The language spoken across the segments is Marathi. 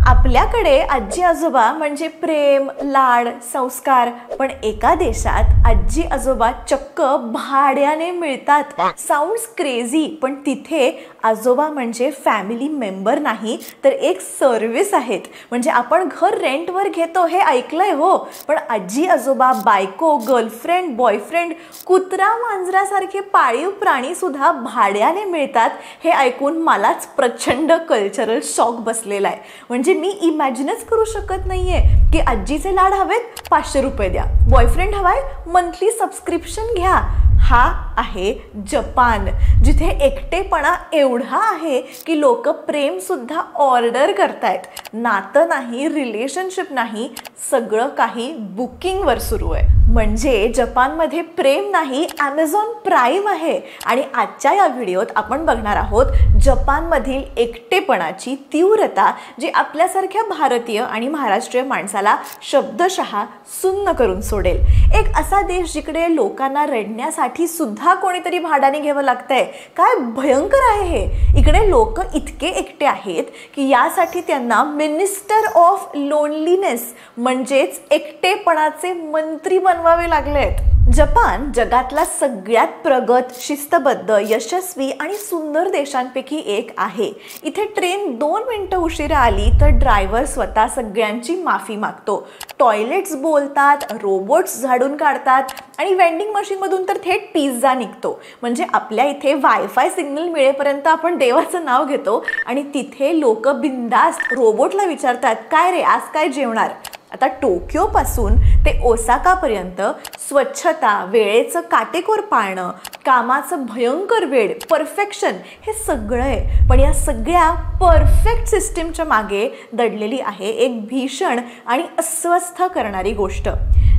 आपल्याकडे आजी आजोबा म्हणजे प्रेम, लाड, संस्कार, पण एका देशात आजी आजोबा चक्क भाड्याने मिळतात. साऊंड्स क्रेझी, पण तिथे आजोबा म्हणजे फॅमिली मेंबर नाही तर एक सर्व्हिस आहेत. म्हणजे आपण घर रेंटवर घेतो हे ऐकलंय हो, पण आजी आजोबा, बायको, गर्लफ्रेंड, बॉयफ्रेंड, कुत्रा मांजरासारखे पाळीव प्राणी सुद्धा भाड्याने मिळतात हे ऐकून मलाच प्रचंड कल्चरल शॉक बसलेला आहे. म्हणजे मी इमॅजिनच करू शकत नाहीये की आजीचे लाड हवेत, 500 रुपये द्या. बॉयफ्रेंड हवाय, मंथली सबस्क्रिप्शन घ्या. हा आहे जपान, जिथे एकटेपणा एवढा आहे की लोक प्रेम सुद्धा ऑर्डर करतायत. नातं नाही, रिलेशनशिप नाही, सगळं काही बुकिंगवर सुरू आहे. म्हणजे जपानमध्ये प्रेम नाही, ॲमेझॉन प्राईम आहे. आणि आजच्या या व्हिडिओत आपण बघणार आहोत जपानमधील एकटेपणाची तीव्रता, जी आपल्यासारख्या भारतीय आणि महाराष्ट्रीय माणसाला शब्दशः सुन्न करून सोडेल. एक असा देश जिकडे लोकांना रडण्यासाठी सुद्धा कोणीतरी भाड्याने घ्यावं लागतंय. काय भयंकर आहे हे. इकडे लोक इतके एकटे आहेत की यासाठी त्यांना मिनिस्टर ऑफ लोनलीनेस म्हणजेच एकटेपणाचे मंत्री बनवावे लागलेत. जपान जगातला सगळ्यात प्रगत, शिस्तबद्ध, यशस्वी आणि सुंदर देशांपैकी एक आहे. इथे ट्रेन 2 मिनिटं उशिरा आली तर ड्रायव्हर स्वतः सगळ्यांची माफी मागतो. टॉयलेट्स बोलतात, रोबोट्स झाडून काढतात आणि वेंडिंग मशीनमधून तर थेट पिझ्झा निघतो. म्हणजे आपल्या इथे वायफाय सिग्नल मिळेपर्यंत आपण देवाचं नाव घेतो आणि तिथे लोक बिंदास्त रोबोटला विचारतात, काय रे आज काय जेवणार. आता टोकियोपासून ते ओसाकापर्यंत स्वच्छता, वेळेचं काटेकोर पाळणं, कामाचं भयंकर वेळ, परफेक्शन हे सगळं आहे. पण या सगळ्या परफेक्ट सिस्टीमच्या मागे दडलेली आहे एक भीषण आणि अस्वस्थ करणारी गोष्ट.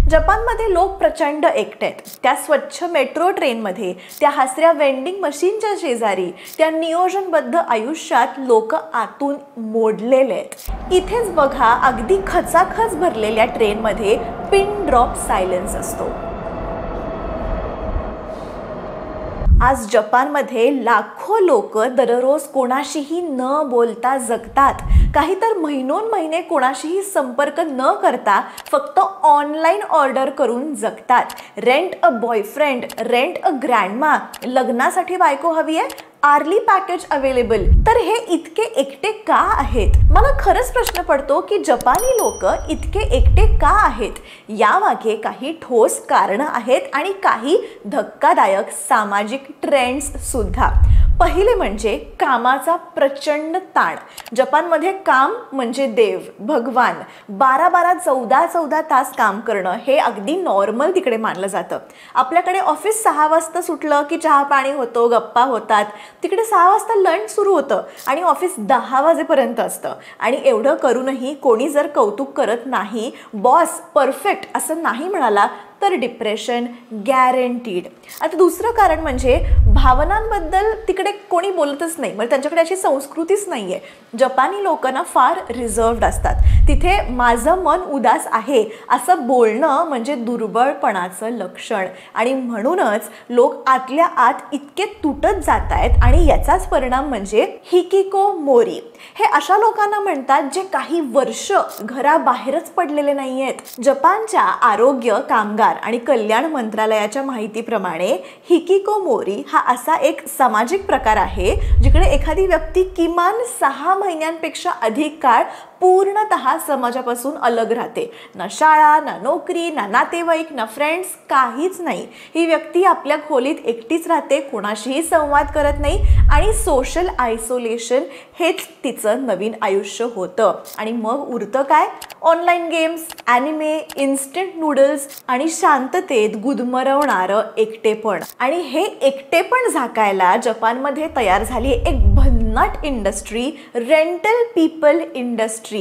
जपानमध्ये लोक प्रचंड एकटे आहेत. त्या स्वच्छ मेट्रो ट्रेनमध्ये, त्या हसऱ्या वेंडिंग मशीनच्या शेजारी, त्या नियोजनबद्ध आयुष्यात लोक आतून मोडलेले आहेत. इथेच बघा, अगदी खचाखच भरलेल्या ट्रेनमध्ये पिन ड्रॉप सायलेन्स असतो. आज जपानमध्ये लाखो लोक दररोज कोणाशीही न बोलता जगतात. काही तर महिनोन महिने कोणाशीही संपर्क न करता फक्त ऑनलाईन ऑर्डर करून जगतात. Rent a boyfriend, rent a grandma, लग्नासाठी बायको हवी आहे, आर्ली पॅकेज अवेलेबल. तर हे इतके एकटे का आहेत? मला खरंच प्रश्न पडतो की जपानी लोक इतके एकटे का आहेत. यामागे काही ठोस कारणं आहेत आणि काही धक्कादायक सामाजिक ट्रेंड्स सुद्धा. पहिले म्हणजे कामाचा प्रचंड ताण. जपानमध्ये काम म्हणजे देव, भगवान. 12-12, 14-14 तास काम करणं हे अगदी नॉर्मल तिकडे मानलं जातं. आपल्याकडे ऑफिस 6 वाजता सुटलं की चहा पाणी होतो, गप्पा होतात. तिकडे 6 वाजता लंच सुरू होतं आणि ऑफिस 10 वाजेपर्यंत असतं. आणि एवढं करूनही कोणी जर कौतुक करत नाही, बॉस परफेक्ट असं नाही म्हणाला तर डिप्रेशन गॅरंटीड. आता दुसरं कारण म्हणजे भावनांबद्दल तिकडे कोणी बोलतच नाही. म्हणजे त्यांच्याकडे अशी संस्कृतीच नाही आहे. जपानी लोकांना फार रिझर्व्ड असतात. तिथे माझं मन उदास आहे असं बोलणं म्हणजे दुर्बळपणाचं लक्षण. आणि म्हणूनच लोक आतल्या आत इतके तुटत जात आहेत. आणि याचाच परिणाम म्हणजे हिकिकोमोरी. हे अशा लोकांना म्हणतात जे काही वर्ष घराबाहेरच पडलेले नाही आहेत. जपानच्या आरोग्य, कामगार आणि कल्याण मंत्रालयाच्या माहितीप्रमाणे हिकिकोमोरी हा असा एक सामाजिक प्रकार आहे जिकडे एखादी व्यक्ती किमान 6 महिन्यांपेक्षा अधिक काळ पूर्णतः समाजापासून अलग राहते. ना शाळा, ना नोकरी, ना नातेवाईक, ना फ्रेंड्स, काहीच नाही. ही व्यक्ती आपल्या खोलीत एकटीच राहते, कोणाशीही संवाद करत नाही आणि सोशल आयसोलेशन हेच तिचं नवीन आयुष्य होतं. आणि मग उरतं काय? Online games, anime, instant noodles आणि शांततेत गुदमरवणारं एकटेपण. आणि हे एकटेपण झाकायला जपानमध्ये तयार झाली एक भन्नाट इंडस्ट्री, रेंटल पीपल इंडस्ट्री.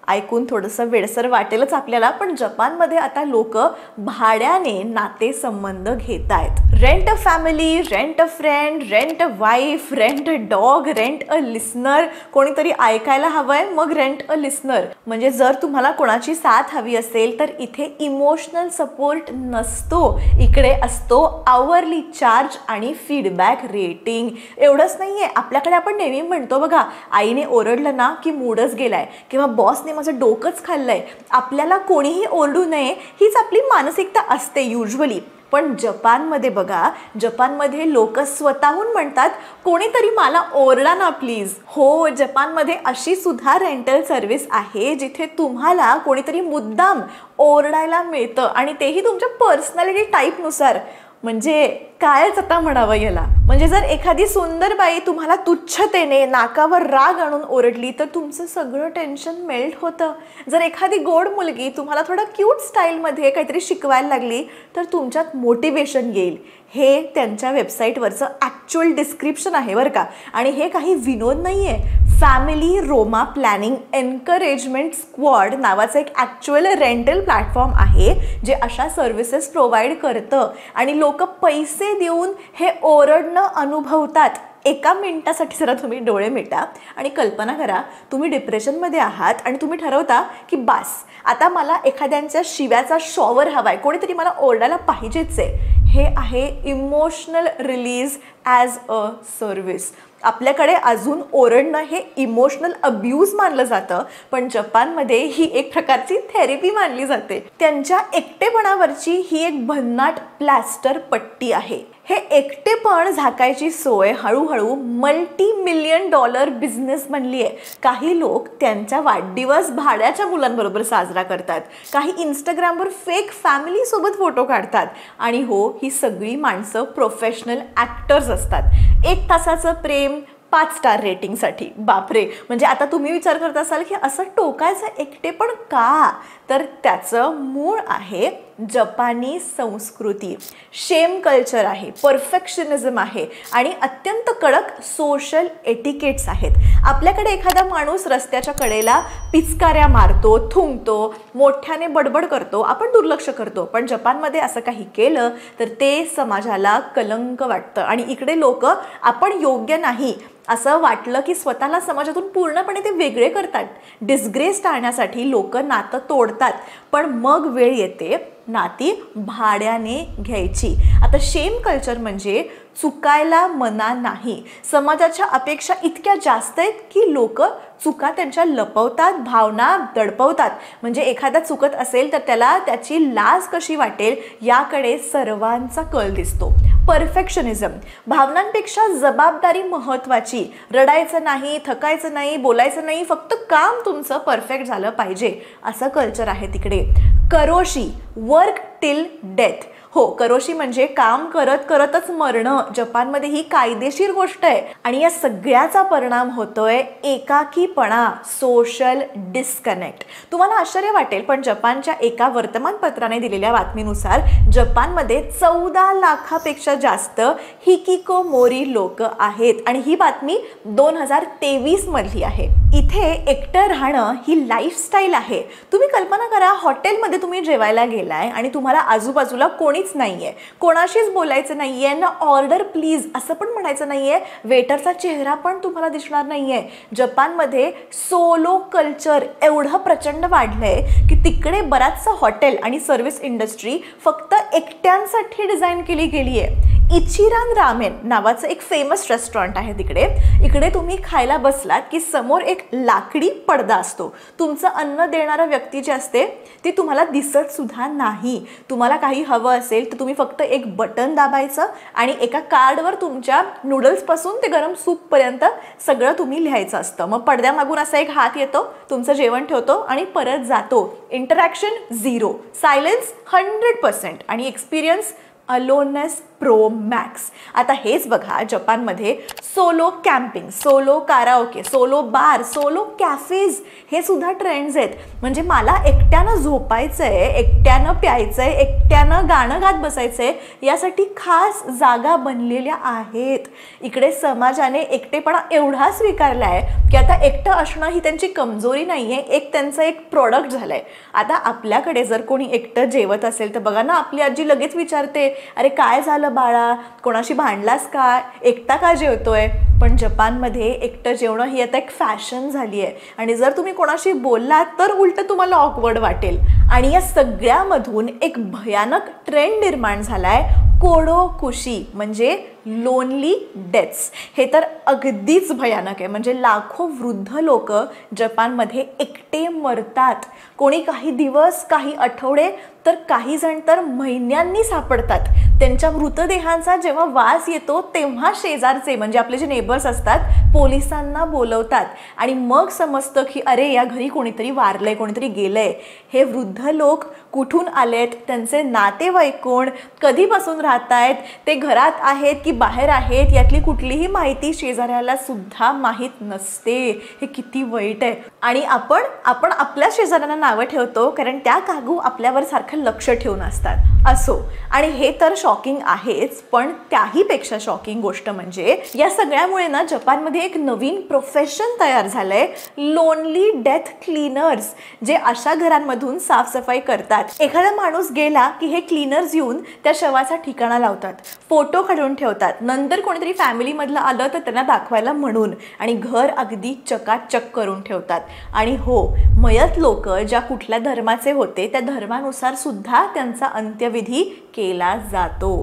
ऐकून थोडंसं वेडसर वाटेलच आपल्याला, पण जपानमध्ये आता लोक भाड्याने नातेसंबंध घेत आहेत. Rent a family, rent a friend, rent a wife, rent a dog, rent a listener. कोणीतरी ऐकायला हवंय, मग रेंट अ लिसनर. म्हणजे जर तुम्हाला कोणाची साथ हवी असेल तर इथे इमोशनल सपोर्ट नसतो, इकडे असतो आवरली चार्ज आणि फीडबॅक रेटिंग. एवढंच नाहीये, आपल्याकडे आपण नेहमी म्हणतो बघा, आईने ओरडलं ना की मूडच गेलाय किंवा बॉसने माझं डोकंच खाल्लंय, आपल्याला कोणीही ओरडू नये हीच आपली मानसिकता असते युजली. पण जपानमध्ये बघा, जपानमध्ये लोक स्वतःहून म्हणतात कोणीतरी मला ओरडा ना प्लीज. हो, जपानमध्ये अशी सुद्धा रेंटल सर्व्हिस आहे जिथे तुम्हाला कोणीतरी मुद्दाम ओरडायला मिळतं, आणि तेही तुमच्या पर्सनॅलिटी टाईपनुसार. म्हणजे कायच आता म्हणावं याला. म्हणजे जर एखादी सुंदर बाई तुम्हाला तुच्छतेने नाकावर राग आणून ओरडली तर तुमचं सगळं टेन्शन मेल्ट होतं. जर एखादी गोड मुलगी तुम्हाला थोडं क्यूट स्टाईलमध्ये काहीतरी शिकवायला लागली तर तुमच्यात मोटिवेशन येईल. हे त्यांच्या वेबसाईटवरचं ॲक्च्युअल डिस्क्रिप्शन आहे बरं का. आणि हे काही विनोद नाही आहे. फॅमिली रोमा प्लॅनिंग एनकरेजमेंट स्क्वॉड नावाचं एक ॲक्च्युअल रेंटल प्लॅटफॉर्म आहे जे अशा सर्व्हिसेस प्रोव्हाइड करतं, आणि लोक पैसे देऊन हे ओरडणं अनुभवतात. 1 मिनिटासाठी जरा तुम्ही डोळे मिटा आणि कल्पना करा, तुम्ही डिप्रेशनमध्ये आहात आणि तुम्ही ठरवता की बास, आता मला एखाद्यांच्या शिव्याचा शॉवर हवाय, कोणीतरी मला ओरडायला पाहिजेच आहे. हे आहे emotional release as a service. आपल्याकडे अजून ओरडणं हे इमोशनल अब्यूज मानलं जातं, पण जपानमध्ये ही एक प्रकारची थेरपी मानली जाते. त्यांच्या एकटेपणावरची ही एक भन्नाट प्लॅस्टर पट्टी आहे. हे एकटेपण झाकायची सोय हळूहळू $multi-million बिझनेस बनली आहे. काही लोक त्यांचा वाढदिवस भाड्याच्या मुलांबरोबर साजरा करतात, काही इंस्टाग्रामवर फेक फॅमिली सोबत फोटो काढतात, आणि हो, ही सगळी माणसं प्रोफेशनल ॲक्टर्स असतात. 1 तासाचं प्रेम 5 स्टार रेटिंगसाठी. बापरे. म्हणजे आता तुम्ही विचार करत असाल की असं टोकायचं एकटेपण का, तर त्याचं मूळ आहे जपानी संस्कृती. शेम कल्चर आहे, परफेक्शनिझम आहे, आणि अत्यंत कडक सोशल एटिकेट्स आहेत. आपल्याकडे एखादा माणूस रस्त्याच्या कडेला पिचकाऱ्या मारतो, थुंकतो, मोठ्याने बडबड करतो, आपण दुर्लक्ष करतो. पण जपानमध्ये असं काही केलं तर ते समाजाला कलंक वाटतं, आणि इकडे लोक आपण योग्य नाही असं वाटलं की स्वतःला समाजातून पूर्णपणे ते वेगळे करतात. डिस्ग्रेस टाळण्यासाठी लोक नातं तोडतात, पण मग वेळ येते नाती भाड्याने घ्यायची. आता शेम कल्चर म्हणजे चुकायला मना नाही. समाजाच्या अपेक्षा इतक्या जास्त आहेत की लोक चुका त्यांच्या लपवतात, भावना दडपवतात. म्हणजे एखादा चुकत असेल तर त्याला त्याची लाज कशी वाटेल याकडे सर्वांचा कल दिसतो. परफेक्शनिझम, भावनांपेक्षा जबाबदारी महत्त्वाची. रडायचं नाही, थकायचं नाही, बोलायचं नाही, फक्त काम तुमचं परफेक्ट झालं पाहिजे, असं कल्चर आहे तिकडे. Karoshi, work till death. हो, करोशी म्हणजे काम करत करतच मरणं. जपानमध्ये ही कायदेशीर गोष्ट आहे, आणि या सगळ्याचा परिणाम होतोय एकाकीपणा, सोशल डिस्कनेक्ट. तुम्हाला आश्चर्य वाटेल, पण जपानच्या एका वर्तमानपत्राने दिलेल्या बातमीनुसार जपानमध्ये 14 लाखापेक्षा जास्त हिकिकोमोरी लोक आहेत, आणि ही बातमी 2023 मधली आहे. इथे एकटं राहणं ही लाईफस्टाईल आहे. तुम्ही कल्पना करा, हॉटेलमध्ये तुम्ही जेवायला गेलाय आणि तुम्हाला आजूबाजूला कोणीच नाहीये, कोणाशीच बोलायचं नाहीये ना, ऑर्डर प्लीज असं पण म्हणायचं नाहीये, वेटरचा चेहरा पण तुम्हाला दिसणार नाहीये. जपानमध्ये सोलो कल्चर एवढं प्रचंड वाढलंय की तिकडे बराचसा हॉटेल आणि सर्व्हिस इंडस्ट्री फक्त एकट्यांसाठी डिझाईन केली गेली आहे. इचिरान रामेन नावाचं एक फेमस रेस्टॉरंट आहे तिकडे. इकडे तुम्ही खायला बसलात की समोर एक लाकडी पडदा असतो. तुमचं अन्न देणारा व्यक्ती जी असते ती तुम्हाला दिसत सुद्धा नाही. तुम्हाला काही हवं असेल तर तुम्ही फक्त एक बटन दाबायचं आणि एका कार्डवर तुमच्या नूडल्सपासून ते गरम सूपपर्यंत सगळं तुम्ही लिहायचं असतं. मग पडद्यामागून असा एक हात येतो, तुमचं जेवण ठेवतो आणि परत जातो. इंटरॅक्शन 0, सायलेन्स 100%, आणि एक्सपिरियन्स अलोननेस प्रो मॅक्स. आता हेच बघा, जपानमध्ये solo camping, solo karaoke, solo bar, solo cafes हे सुद्धा ट्रेंड्स आहेत. म्हणजे मला एकट्यानं झोपायचंय, एकट्यानं प्यायचंय, एकट्यानं गाणं गात बसायचंय, यासाठी खास जागा बनलेल्या आहेत. इकडे समाजाने एकटेपणा एवढा स्वीकारला आहे की आता एकटं असणं ही त्यांची कमजोरी नाही आहे, एक त्यांचं एक प्रोडक्ट झालं आहे. आता आपल्याकडे जर कोणी एकटं जेवत असेल तर बघा ना, आपली आजी लगेच विचारते, अरे काय झालं बाळा, कोणाशी भांडलास का, एकटा का जेवतोय. पण जपानमध्ये एकटं जेवणं ही आता एक फॅशन झाली आहे आणि जर तुम्ही कोणाशी बोललात तर उलटं तुम्हाला ऑकवर्ड वाटेल. आणि या सगळ्यामधून एक भयानक ट्रेंड निर्माण झाला आहे, कोडोकुशी म्हणजे लोनली डेथ्स. हे तर अगदीच भयानक आहे. म्हणजे लाखो वृद्ध लोक जपानमध्ये एकटे मरतात. कोणी काही दिवस, काही आठवडे, तर काही जण तर महिन्यांनी सापडतात. त्यांच्या मृतदेहांचा जेव्हा वास येतो तेव्हा शेजारचे म्हणजे आपले जे नेबर्स असतात पोलिसांना बोलवतात आणि मग समजतं की अरे या घरी कोणीतरी वारलंय, कोणीतरी गेलंय. हे वृद्ध लोक कुठून आलेत, त्यांचे नातेवाईक कोण, कधीपासून राहत आहेत, ते घरात आहेत की बाहेर आहेत, यातली कुठलीही माहिती शेजाऱ्याला सुद्धा माहीत नसते. हे किती वाईट आहे. आणि आपण आपल्या शेजाऱ्यांना नावं ठेवतो कारण त्या काकू आपल्यावर सारखं लक्ष ठेवून असतात. असो, आणि हे तर शॉकिंग आहेच, पण त्याहीपेक्षा शॉकिंग गोष्ट म्हणजे या सगळ्यामुळे ना जपानमध्ये एक नवीन प्रोफेशन तयार झालंय, लोनली डेथ क्लीनर्स, जे अशा घरांमधून साफसफाई करतात. एखादा माणूस गेला की हे क्लीनर्स येऊन त्या शवाचा ठिकाणा लावतात, फोटो काढून ठेवतात, नंतर कोणीतरी फॅमिलीमधलं आलं तर त्यांना दाखवायला म्हणून, आणि घर अगदी चकाचक करून ठेवतात. आणि हो, मयत लोक ज्या कुठल्या धर्माचे होते त्या धर्मानुसार सुद्धा त्यांचा अंत्यविधी केला जातो.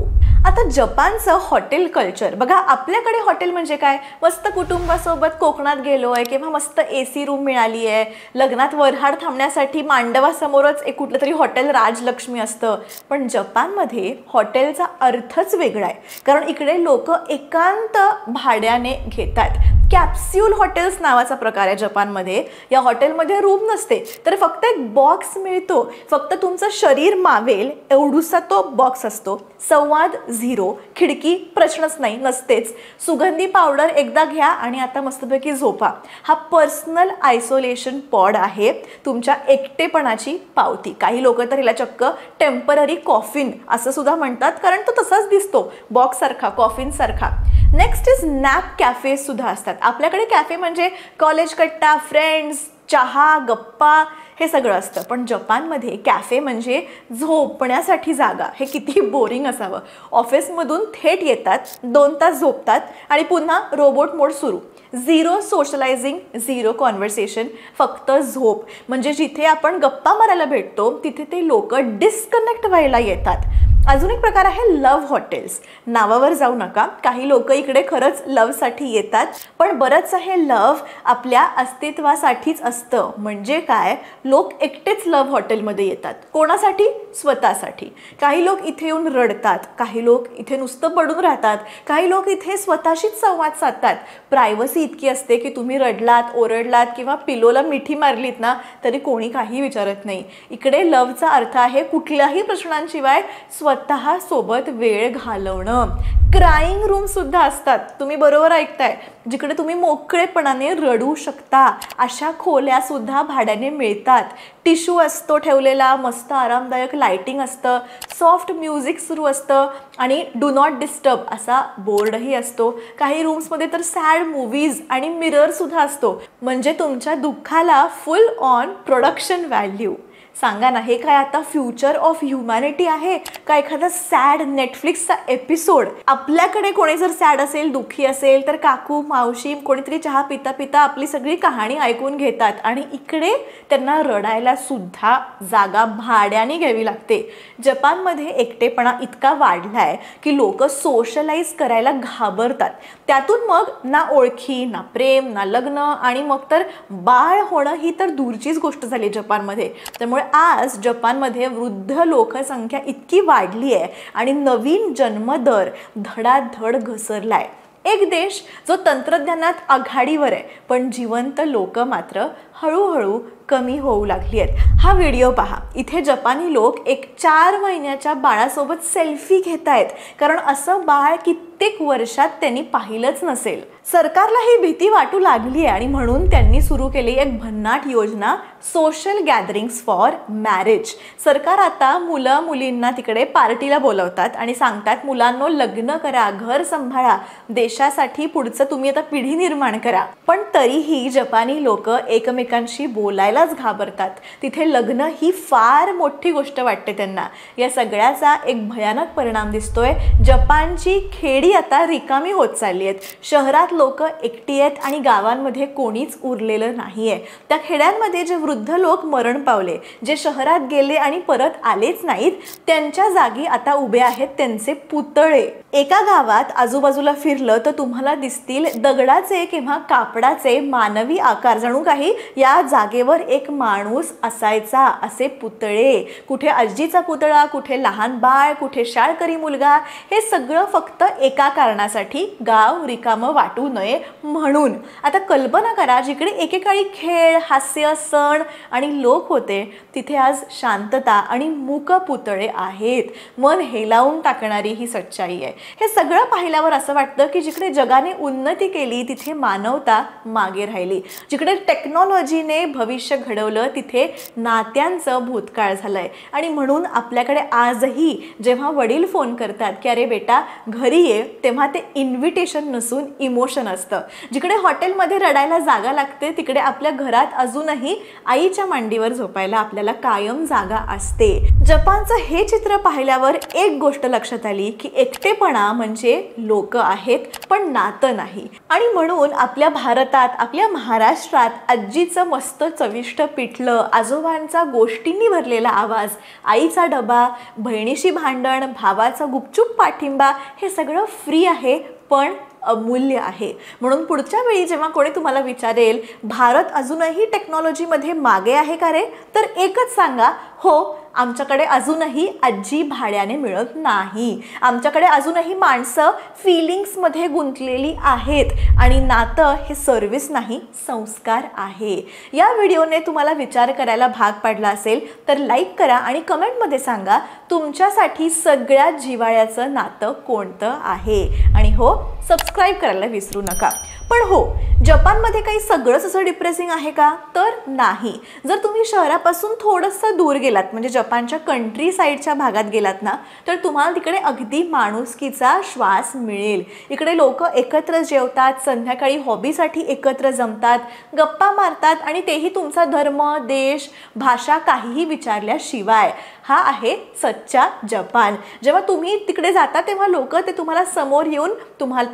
आता जपानचं हॉटेल कल्चर बघा. आपल्याकडे हॉटेल म्हणजे काय, मस्त कुटुंबासोबत कोकणात गेलोय किंवा मस्त AC रूम मिळाली आहे, लग्नात वऱ्हाड थांबण्यासाठी मांडवासमोरच एक कुठलं तरी हॉटेल राजलक्ष्मी असतं. पण जपानमध्ये हॉटेलचा अर्थच वेगळा आहे, कारण इकडे लोक एकांत भाड्याने घेतात. कॅप्स्यूल हॉटेल्स नावाचा प्रकार आहे जपानमध्ये. या हॉटेलमध्ये रूम नसते, तर फक्त एक बॉक्स मिळतो. फक्त तुमचं शरीर मावेल एवढूसा तो बॉक्स असतो. संवाद झिरो, खिडकी प्रश्नच नाही, नसतेच. सुगंधी पावडर एकदा घ्या आणि आता मस्तपैकी झोपा. हा पर्सनल आयसोलेशन पॉड आहे, तुमच्या एकटेपणाची पावती. काही लोक तर हिला चक्क टेम्पररी कॉफिन असं सुद्धा म्हणतात, कारण तो तसाच दिसतो, बॉक्स सारखा, कॉफिन सारखा. नेक्स्ट इज नॅप कॅफे सुद्धा असतात. आपल्याकडे कॅफे म्हणजे कॉलेज कट्टा, फ्रेंड्स, चहा, गप्पा हे सगळं असतं. पण जपानमध्ये कॅफे म्हणजे झोपण्यासाठी जागा. हे किती बोरिंग असावं. ऑफिसमधून थेट येतात, 2 तास झोपतात आणि पुन्हा रोबोट मोड सुरू. झिरो सोशलायझिंग, झिरो कॉन्व्हर्सेशन, फक्त झोप. म्हणजे जिथे आपण गप्पा मारायला भेटतो तिथे ते लोक डिस्कनेक्ट व्हायला येतात. अजून एक प्रकार आहे लव्ह हॉटेल्स. नावावर जाऊ नका, काही लोक इकडे खरंच लव्हसाठी येतात, पण बरंचसं हे लव्ह आपल्या अस्तित्वासाठीच असतं. म्हणजे काय, लोक एकटेच लव्ह हॉटेलमध्ये येतात. कोणासाठी? स्वतःसाठी. काही लोक इथे येऊन रडतात, काही लोक इथे नुसतं पडून राहतात, काही लोक इथे स्वतःशीच संवाद साधतात. प्रायव्हसी इतकी असते की तुम्ही रडलात, ओरडलात किंवा पिलोला मिठी मारलीत ना तरी कोणी काही विचारत नाही. इकडे लव्हचा अर्थ आहे कुठल्याही प्रश्नांशिवाय स्वतः सोबत वेळ घालवणं. क्राईंग रूम सुद्धा असतात, तुम्ही बरोबर ऐकताय, जिकडे तुम्ही मोकळेपणाने रडू शकता. अशा खोल्या सुद्धा भाड्याने मिळतात. टिश्यू असतो ठेवलेला, मस्त आरामदायक लाइटिंग असतं, सॉफ्ट म्युझिक सुरू असतं आणि डू नॉट डिस्टर्ब असा बोर्डही असतो. काही रूम्समध्ये तर सॅड मूवीज आणि मिरर सुद्धा असतो. म्हणजे तुमच्या दुःखाला फुल ऑन प्रोडक्शन व्हॅल्यू. सांगा ना, हे काय आता फ्युचर ऑफ ह्युमॅनिटी आहे का एखादा सॅड नेटफ्लिक्सचा एपिसोड? आपल्याकडे कोणी जर सॅड असेल, दुःखी असेल तर काकू, मावशी कोणीतरी चहा पिता पिता आपली सगळी कहाणी ऐकून घेतात आणि इकडे त्यांना रडायला सुद्धा जागा भाड्याने घ्यावी लागते. जपानमध्ये एकटेपणा इतका वाढलाय की लोक सोशलाइज करायला घाबरतात. त्यातून मग ना ओळखी, ना प्रेम, ना लग्न आणि मग तर बाळ होणं ही तर दूरचीच गोष्ट झाली जपानमध्ये. त्यामुळे आज जपानमध्ये वृद्ध लोकसंख्या इतकी वाढली आहे आणि नवीन जन्मदर धडाधड घसरलाय. एक देश जो तंत्रज्ञानात आघाडीवर आहे, पण जिवंत लोक मात्र हळूहळू कमी होऊ लागली आहेत. हा व्हिडिओ पहा. इथे जपानी लोक एक 4 महिन्याच्या बाळासोबत सेल्फी घेत आहेत, कारण असं बाळ कित्येक वर्षात त्यांनी पाहिलंच नसेल. सरकारला ही भीती वाटू लागली आहे आणि म्हणून त्यांनी सुरू केली एक भन्नाट योजना, सोशल गॅदरिंग्स फॉर मॅरेज. सरकार आता मुलं मुलींना तिकडे पार्टीला बोलवतात आणि सांगतात, मुलांनो लग्न करा, घर सांभाळा, देशासाठी पुढचं तुम्ही आता पिढी निर्माण करा. पण तरीही जपानी लोक एकमेकांशी बोलायलाच घाबरतात. तिथे लग्न ही फार मोठी गोष्ट वाटते त्यांना. या सगळ्याचा एक भयानक परिणाम दिसतोय. जपानची खेडी आता रिकामी होत चालली आहेत. शहरात लोक एकटी आहेत आणि गावांमध्ये कोणीच उरलेलं नाहीये. त्या खेड्यांमध्ये जे वृद्ध लोक मरण पावले, जे शहरात गेले आणि परत आलेच नाहीत, त्यांच्या जागी आता उभे आहेत त्यांचे पुतळे. एका गावात आजूबाजूला फिरलं तर तुम्हाला दिसतील दगडाचे किंवा कापडाचे मानवी आकार, जणू काही या जागेवर एक माणूस असायचा असे पुतळे. कुठे आजीचा पुतळा, कुठे लहान बाळ, कुठे शाळकरी मुलगा. हे सगळं फक्त एका कारणासाठी, गाव रिकामं वाटू नये म्हणून. आता कल्पना करा, जिकडे एकेकाळी खेळ, हास्य, सण आणि लोक होते, तिथे आज शांतता आणि मूक पुतळे आहेत. मन हेलावून टाकणारी ही सच्चाई आहे. हे सगळं पाहिल्यावर असं वाटतं की जिकडे जगाने उन्नती केली तिथे मानवता मागे राहिली. जिकडे टेक्नॉलॉजीने भविष्य घडवलं तिथे नात्यांचं भूतकाळ झालंय. आणि म्हणून आपल्याकडे आजही जेव्हा वडील फोन करतात की अरे बेटा घरी ये, तेव्हा ते इन्व्हिटेशन नसून इमोशन असतं. जिकडे हॉटेलमध्ये रडायला जागा लागते, तिकडे आपल्या घरात अजूनही आईच्या मांडीवर झोपायला आपल्याला कायम जागा असते. जपानचं हे चित्र पाहिल्यावर एक गोष्ट लक्षात आली की एकटेपणा म्हणजे लोक आहेत पण नातं नाही. आणि म्हणून आपल्या भारतात, आपल्या महाराष्ट्रात आजीचं मस्त चविष्ट पिठलं, आजोबांचा गोष्टींनी भरलेला आवाज, आईचा डबा, बहिणीशी भांडण, भावाचा गुपचूप पाठिंबा, हे सगळं फ्री आहे पण अमूल्य आहे. म्हणून पुढच्या वेळी जेव्हा कोणी तुम्हाला विचारेल भारत अजूनही टेक्नॉलॉजीमध्ये मागे आहे का रे, तर एकच सांगा, हो आमच्याकडे अजूनही आजी भाड्याने मिळत नाही. आमच्याकडे अजूनही माणसं फिलिंग्समध्ये गुंतलेली आहेत आणि नातं हे सर्व्हिस नाही, संस्कार आहे. या व्हिडिओने तुम्हाला विचार करायला भाग पाडला असेल तर लाईक करा आणि कमेंटमध्ये सांगा तुमच्यासाठी सगळ्यात जिव्हाळ्याचं नातं कोणतं आहे. आणि हो, सबस्क्राईब करायला विसरू नका. पण हो, जपानमध्ये काही सगळंच असं डिप्रेसिंग आहे का, तर नाही. जर तुम्ही शहरापासून थोडंसं दूर गेलात, म्हणजे जपानच्या कंट्री साईडच्या भागात गेलात ना, तर तुम्हाला तिकडे अगदी माणुसकीचा श्वास मिळेल. इकडे लोक एकत्र जेवतात, संध्याकाळी हॉबीसाठी एकत्र जमतात, गप्पा मारतात आणि तेही तुमचा धर्म, देश, भाषा काहीही विचारल्याशिवाय. हा आहे सच्चा जपान. जेव्हा तुम्ही तिकडे जाता तेव्हा लोक ते तुम्हाला समोर येऊन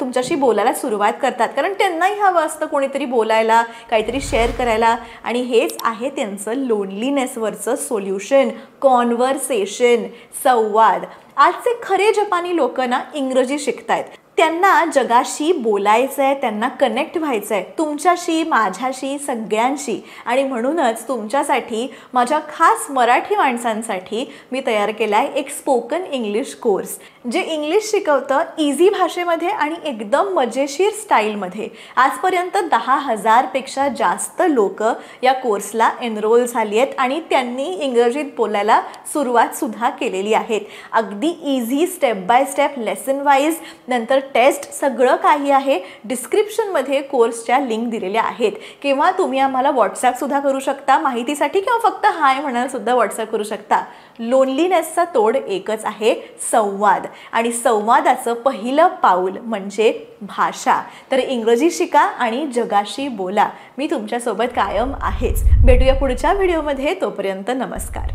तुमच्याशी बोलायला सुरुवात करतात, कारण त्यांनाही हवं असतं कोणीतरी बोलायला, काहीतरी शेअर करायला. आणि हेच आहे त्यांचं लोनलीनेसवरचं सोल्युशन, कॉन्व्हर्सेशन, संवाद. आजचे खरे जपानी लोक ना इंग्रजी शिकतायत. त्यांना जगाशी बोलायचं आहे, त्यांना कनेक्ट व्हायचं आहे, तुमच्याशी, माझ्याशी, सगळ्यांशी. आणि म्हणूनच तुमच्यासाठी, माझ्या खास मराठी माणसांसाठी मी तयार केला आहे एक स्पोकन इंग्लिश कोर्स, जे इंग्लिश शिकवतं इझी भाषेमध्ये आणि एकदम मजेशीर स्टाईलमध्ये. आजपर्यंत 10,000 पेक्षा जास्त लोक या कोर्सला एनरोल झाली आहेत आणि त्यांनी इंग्रजीत बोलायला सुरुवात सुद्धा केलेली आहेत. अगदी easy, step by step, lesson wise, नंतर टेस्ट, सगळं काही आहे. डिस्क्रिप्शनमध्ये कोर्सच्या लिंक दिलेल्या आहेत. किंवा तुम्ही आम्हाला व्हॉट्सॲप सुद्धा करू शकता माहितीसाठी, किंवा फक्त हाय म्हणायला सुद्धा व्हॉट्सॲप करू शकता. लोनलीनेसचा तोड एकच आहे, संवाद. आणि संवादाचं पहिलं पाऊल म्हणजे भाषा. तर इंग्रजी शिका आणि जगाशी बोला. मी तुमच्यासोबत कायम आहेच. भेटूया पुढच्या व्हिडिओमध्ये. तोपर्यंत नमस्कार.